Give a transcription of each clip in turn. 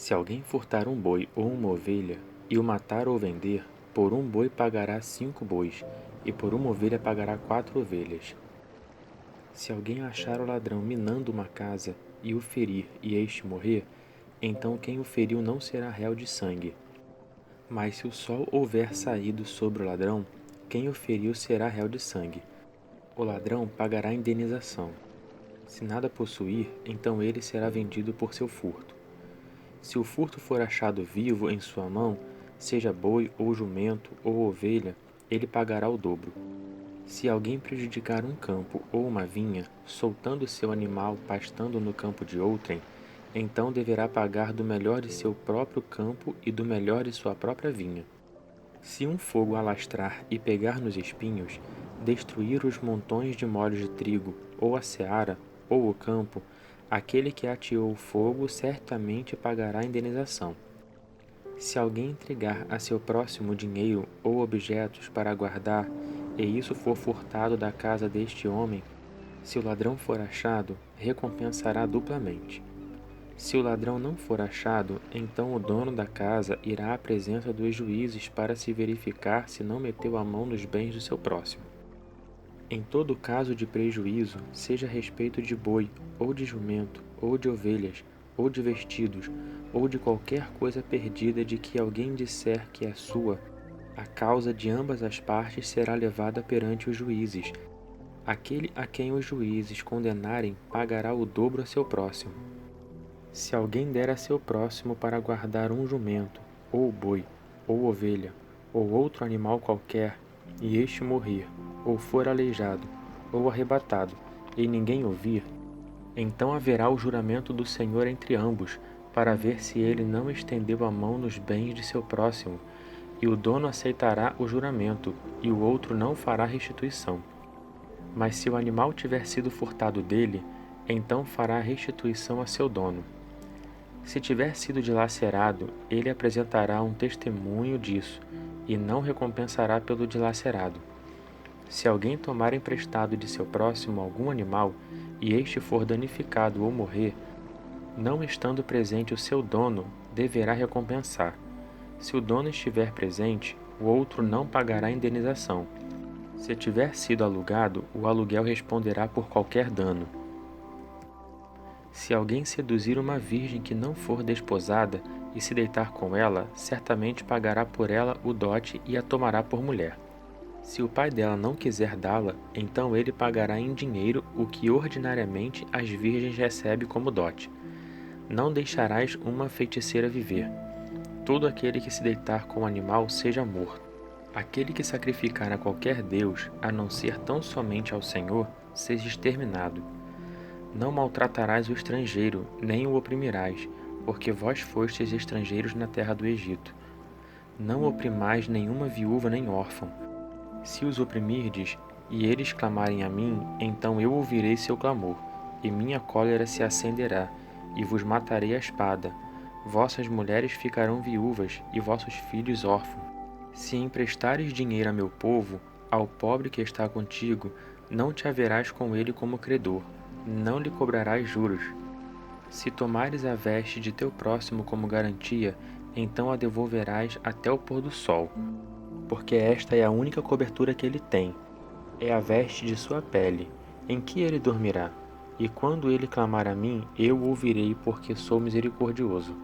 Se alguém furtar um boi ou uma ovelha, e o matar ou vender, por um boi pagará 5 bois, e por uma ovelha pagará 4 ovelhas. Se alguém achar o ladrão minando uma casa, e o ferir, e este morrer, então quem o feriu não será réu de sangue. Mas se o sol houver saído sobre o ladrão, quem o feriu será réu de sangue. O ladrão pagará indenização. Se nada possuir, então ele será vendido por seu furto. Se o furto for achado vivo em sua mão, seja boi ou jumento ou ovelha, ele pagará o dobro. Se alguém prejudicar um campo ou uma vinha, soltando seu animal pastando no campo de outrem, então deverá pagar do melhor de seu próprio campo e do melhor de sua própria vinha. Se um fogo alastrar e pegar nos espinhos, destruir os montões de molhos de trigo, ou a seara, ou o campo, aquele que ateou o fogo certamente pagará a indenização. Se alguém entregar a seu próximo dinheiro ou objetos para guardar, e isso for furtado da casa deste homem, se o ladrão for achado, recompensará duplamente. Se o ladrão não for achado, então o dono da casa irá à presença dos juízes para se verificar se não meteu a mão nos bens do seu próximo. Em todo caso de prejuízo, seja a respeito de boi, ou de jumento, ou de ovelhas, ou de vestidos, ou de qualquer coisa perdida de que alguém disser que é sua, a causa de ambas as partes será levada perante os juízes. Aquele a quem os juízes condenarem pagará o dobro a seu próximo. Se alguém der a seu próximo para guardar um jumento, ou boi, ou ovelha, ou outro animal qualquer, e este morrer, ou for aleijado, ou arrebatado, e ninguém ouvir, então haverá o juramento do Senhor entre ambos, para ver se ele não estendeu a mão nos bens de seu próximo, e o dono aceitará o juramento, e o outro não fará restituição. Mas se o animal tiver sido furtado dele, então fará restituição a seu dono. Se tiver sido dilacerado, ele apresentará um testemunho disso, e não recompensará pelo dilacerado. Se alguém tomar emprestado de seu próximo algum animal, e este for danificado ou morrer, não estando presente o seu dono, deverá recompensar. Se o dono estiver presente, o outro não pagará indenização. Se tiver sido alugado, o aluguel responderá por qualquer dano. Se alguém seduzir uma virgem que não for desposada e se deitar com ela, certamente pagará por ela o dote e a tomará por mulher. Se o pai dela não quiser dá-la, então ele pagará em dinheiro o que ordinariamente as virgens recebem como dote. Não deixarás uma feiticeira viver. Todo aquele que se deitar com o animal seja morto. Aquele que sacrificar a qualquer deus, a não ser tão somente ao Senhor, seja exterminado. Não maltratarás o estrangeiro, nem o oprimirás, porque vós fostes estrangeiros na terra do Egito. Não oprimais nenhuma viúva nem órfão. Se os oprimirdes, e eles clamarem a mim, então eu ouvirei seu clamor, e minha cólera se acenderá, e vos matarei a espada. Vossas mulheres ficarão viúvas, e vossos filhos órfãos. Se emprestares dinheiro a meu povo, ao pobre que está contigo, não te haverás com ele como credor, não lhe cobrarás juros. Se tomares a veste de teu próximo como garantia, então a devolverás até o pôr do sol, porque esta é a única cobertura que ele tem, é a veste de sua pele, em que ele dormirá. E quando ele clamar a mim, eu o ouvirei, porque sou misericordioso.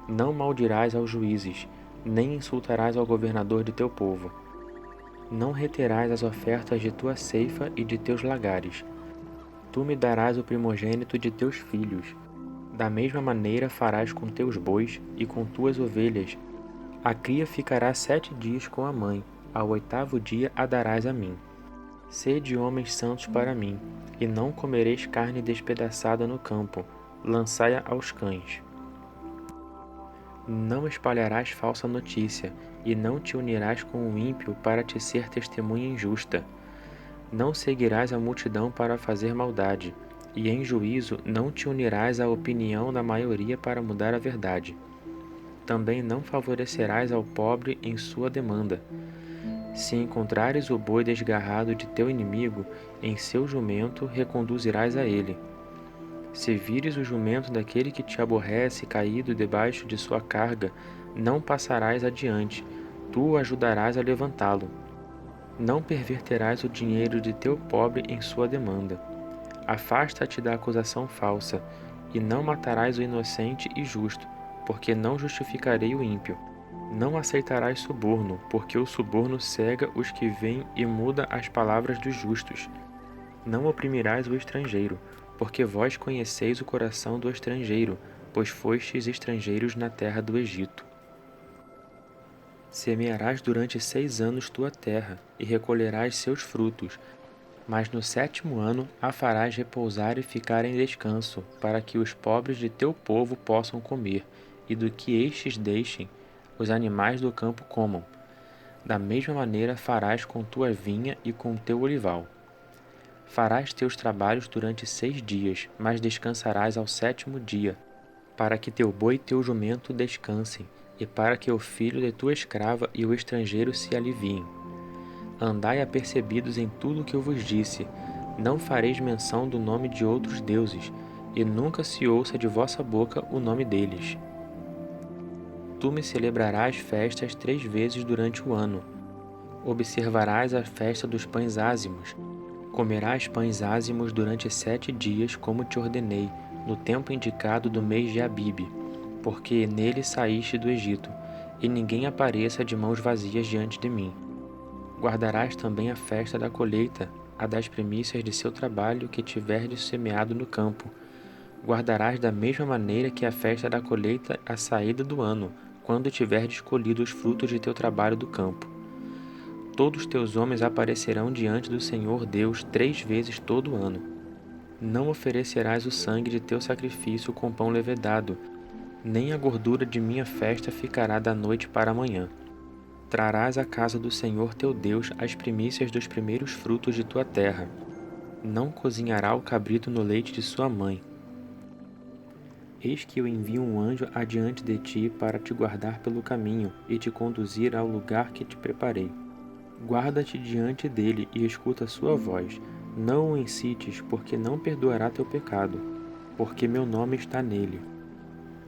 Não maldirás aos juízes, nem insultarás ao governador de teu povo. Não reterás as ofertas de tua ceifa e de teus lagares. Tu me darás o primogênito de teus filhos. Da mesma maneira farás com teus bois e com tuas ovelhas. A cria ficará 7 dias com a mãe, ao 8º dia a darás a mim. Sede homens santos para mim, e não comereis carne despedaçada no campo, lançai-a aos cães. Não espalharás falsa notícia, e não te unirás com o ímpio para te ser testemunha injusta. Não seguirás a multidão para fazer maldade, e em juízo não te unirás à opinião da maioria para mudar a verdade. Também não favorecerás ao pobre em sua demanda. Se encontrares o boi desgarrado de teu inimigo, em seu jumento reconduzirás a ele. Se vires o jumento daquele que te aborrece caído debaixo de sua carga, não passarás adiante, tu o ajudarás a levantá-lo. Não perverterás o dinheiro de teu pobre em sua demanda. Afasta-te da acusação falsa, e não matarás o inocente e justo, porque não justificarei o ímpio. Não aceitarás suborno, porque o suborno cega os que veem e muda as palavras dos justos. Não oprimirás o estrangeiro, porque vós conheceis o coração do estrangeiro, pois fostes estrangeiros na terra do Egito. Semearás durante 6 anos tua terra, e recolherás seus frutos, mas no 7º ano a farás repousar e ficar em descanso, para que os pobres de teu povo possam comer, e do que estes deixem, os animais do campo comam. Da mesma maneira farás com tua vinha e com teu olival. Farás teus trabalhos durante 6 dias, mas descansarás ao 7º dia, para que teu boi e teu jumento descansem, e para que o filho de tua escrava e o estrangeiro se aliviem. Andai apercebidos em tudo o que eu vos disse, não fareis menção do nome de outros deuses, e nunca se ouça de vossa boca o nome deles. Tu me celebrarás festas 3 vezes durante o ano. Observarás a festa dos pães ázimos. Comerás pães ázimos durante 7 dias, como te ordenei, no tempo indicado do mês de Abibe, porque nele saíste do Egito, e ninguém apareça de mãos vazias diante de mim. Guardarás também a festa da colheita, a das primícias de seu trabalho que tiverdes semeado no campo. Guardarás da mesma maneira que a festa da colheita a saída do ano, quando tiverdes colhido os frutos de teu trabalho do campo. Todos teus homens aparecerão diante do Senhor Deus 3 vezes todo o ano. Não oferecerás o sangue de teu sacrifício com pão levedado, nem a gordura de minha festa ficará da noite para a manhã. Trarás à casa do Senhor teu Deus as primícias dos primeiros frutos de tua terra. Não cozinhará o cabrito no leite de sua mãe. Eis que eu envio um anjo adiante de ti para te guardar pelo caminho e te conduzir ao lugar que te preparei. Guarda-te diante dele e escuta sua voz. Não o incites, porque não perdoará teu pecado, porque meu nome está nele.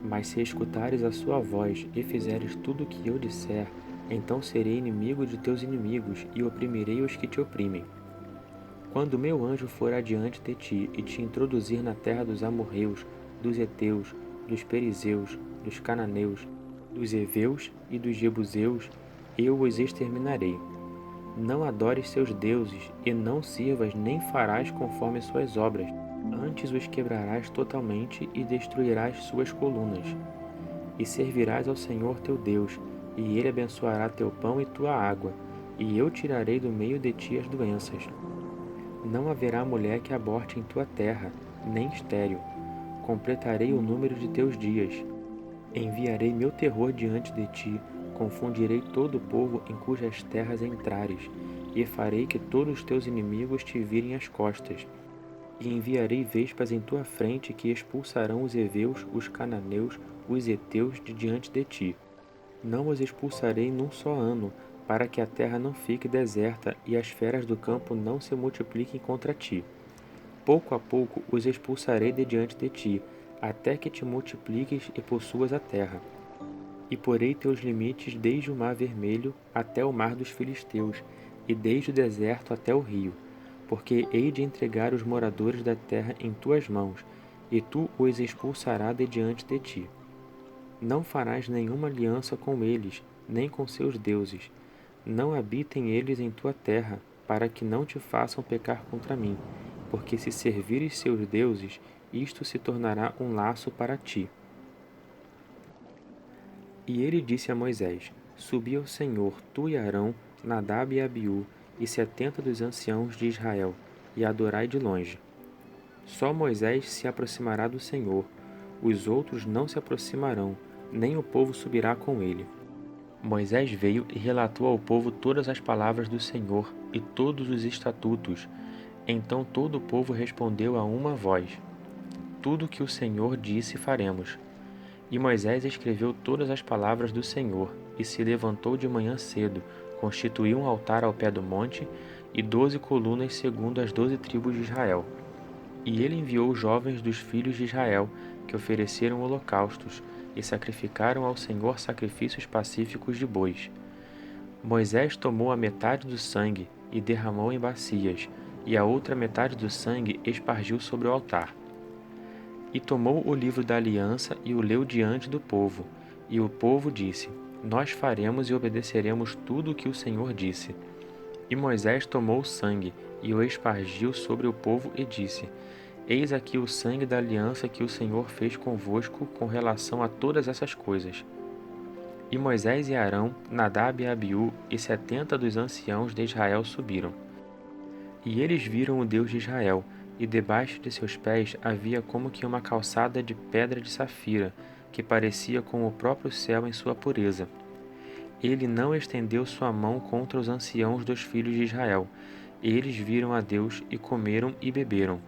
Mas se escutares a sua voz e fizeres tudo o que eu disser, então serei inimigo de teus inimigos e oprimirei os que te oprimem. Quando meu anjo for adiante de ti e te introduzir na terra dos amorreus, dos heteus, dos perizeus, dos cananeus, dos heveus e dos jebuseus, eu os exterminarei. Não adores seus deuses e não sirvas nem farás conforme suas obras. Antes os quebrarás totalmente e destruirás suas colunas. E servirás ao Senhor teu Deus, e ele abençoará teu pão e tua água, e eu tirarei do meio de ti as doenças. Não haverá mulher que aborte em tua terra, nem estéril. Completarei o número de teus dias. Enviarei meu terror diante de ti, confundirei todo o povo em cujas terras entrares, e farei que todos os teus inimigos te virem as costas. E enviarei vespas em tua frente que expulsarão os heveus, os cananeus, os heteus de diante de ti. Não os expulsarei num só ano, para que a terra não fique deserta e as feras do campo não se multipliquem contra ti. Pouco a pouco os expulsarei de diante de ti, até que te multipliques e possuas a terra. E porei teus limites desde o mar vermelho até o mar dos filisteus, e desde o deserto até o rio, porque hei de entregar os moradores da terra em tuas mãos, e tu os expulsarás de diante de ti. Não farás nenhuma aliança com eles, nem com seus deuses. Não habitem eles em tua terra, para que não te façam pecar contra mim, porque se servires seus deuses, isto se tornará um laço para ti. E ele disse a Moisés: Subi ao Senhor, tu e Arão, Nadab e Abiú, e 70 dos anciãos de Israel, e adorai de longe. Só Moisés se aproximará do Senhor, os outros não se aproximarão, nem o povo subirá com ele. Moisés veio e relatou ao povo todas as palavras do Senhor e todos os estatutos. Então todo o povo respondeu a uma voz: Tudo o que o Senhor disse faremos. E Moisés escreveu todas as palavras do Senhor, e se levantou de manhã cedo, constituiu um altar ao pé do monte, e 12 colunas segundo as 12 tribos de Israel. E ele enviou os jovens dos filhos de Israel, que ofereceram holocaustos e sacrificaram ao Senhor sacrifícios pacíficos de bois. Moisés tomou a metade do sangue e derramou em bacias, e a outra metade do sangue espargiu sobre o altar. E tomou o livro da aliança e o leu diante do povo. E o povo disse: Nós faremos e obedeceremos tudo o que o Senhor disse. E Moisés tomou o sangue e o espargiu sobre o povo e disse: Eis aqui o sangue da aliança que o Senhor fez convosco com relação a todas essas coisas. E Moisés e Arão, Nadab e Abiú e 70 dos anciãos de Israel subiram. E eles viram o Deus de Israel, e debaixo de seus pés havia como que uma calçada de pedra de safira, que parecia com o próprio céu em sua pureza. Ele não estendeu sua mão contra os anciãos dos filhos de Israel. Eles viram a Deus e comeram e beberam.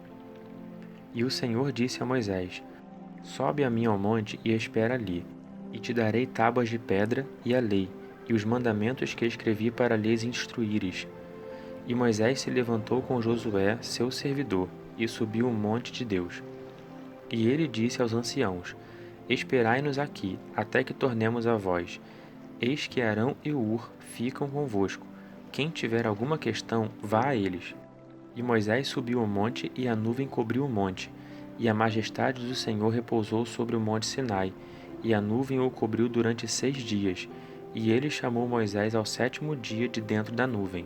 E o Senhor disse a Moisés: Sobe a mim ao monte e espera ali, e te darei tábuas de pedra e a lei, e os mandamentos que escrevi para lhes instruíres. E Moisés se levantou com Josué, seu servidor, e subiu o monte de Deus. E ele disse aos anciãos: Esperai-nos aqui, até que tornemos a vós. Eis que Arão e Hur ficam convosco. Quem tiver alguma questão, vá a eles. E Moisés subiu o monte, e a nuvem cobriu o monte. E a majestade do Senhor repousou sobre o monte Sinai, e a nuvem o cobriu durante 6 dias. E ele chamou Moisés ao 7º dia de dentro da nuvem.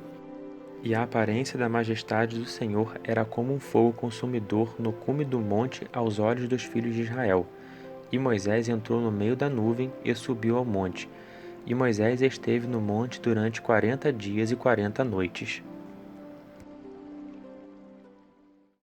E a aparência da majestade do Senhor era como um fogo consumidor no cume do monte aos olhos dos filhos de Israel. E Moisés entrou no meio da nuvem e subiu ao monte. E Moisés esteve no monte durante 40 dias e 40 noites.